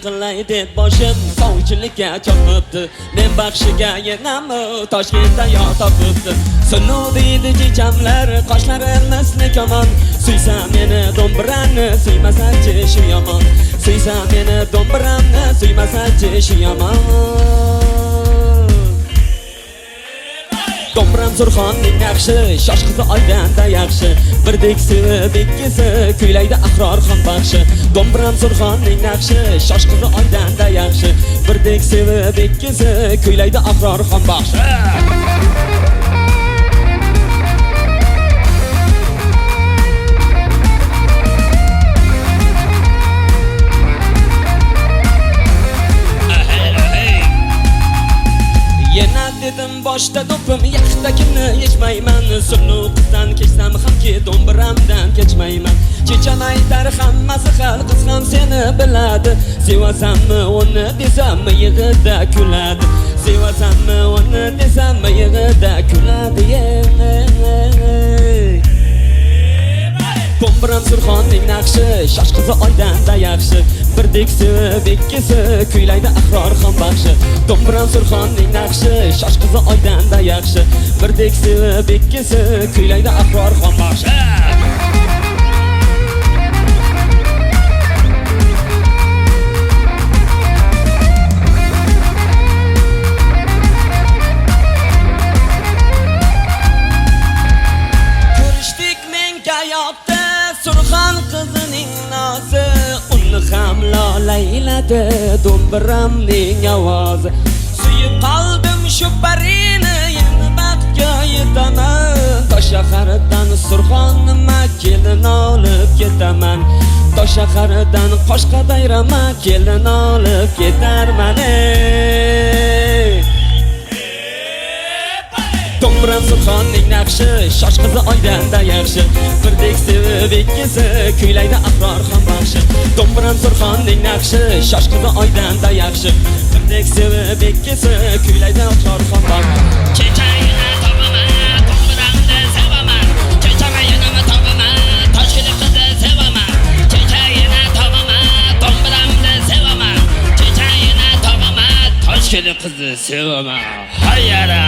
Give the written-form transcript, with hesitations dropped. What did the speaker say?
qilay deb boshim sovchilikka chopibdi. Men baxshiga yenami Toshkentda yor topibdi. Sunu deydi chechamlar, qoshlari misli kamon. Suysa meni do'mbirani, suymasa-chi shu yomon. Suysa meni do'mbiramni, suymasa-chi shu yomon. Do'mbiram Surxonning yaxshi, shosh qizi oydanda yaxshi. Birdek sevib ikkisi kuylaydi ahror ham baxshi. Do'mbiram Surxonning yaxshi, shosh qizi oydanda yaxshi. Birdek sevib ikkisi kuylaydi ahror ham baxshi. Dedim boshda do'pim yaxtakimni yechmayman. Sunu qizdan kechsam hamki do'mbiramdan kechmayman. Checham aytar hammasi hal, qiz ham seni biladi. Sevasanmi uni desam yig'ida kuladi. Sevasanmi uni desam yig'ida kuladi. Do'mbiram Surxonning naqshi, shosh qizi oydanda yaxshi. Birdek sevib ikkisi kuylaydi ahror ham baxshi. Do'mbiram Surxonning naqshi, shosh qizi oydanda yaxshi. Birdek sevib ikkisi kuylaydi ahror ham baxshi. Ko'rishdik menga yoqdi Surxon qizining nozi. Ham lolayladi do'mbiramning ovozi. Suyib qoldim shu parini, yana baxtga yetaman. Toshshahardan Surxonima kelin olib ketaman. Toshshahardan Qoshqadayrama kelin olib ketarman. Do'mbiram Surxonning naqshi, shosh qizi oydanda yaxshi. Birdek sevib ikkisi kuylaydi ahror ham baxshi. Do'mbiram Surxonning naqshi, shosh qizi oydanda yaxshi. Birdek sevib ikkisi kuylaydi ahror ham baxshi. Chechagini topaman, do'mbiramni sevaman. Chechagini topaman, Toshkent qizi sevaman. Chechagini topaman, do'mbiramni sevaman. Chechagini topaman, Toshkent qizi sevaman. Hayara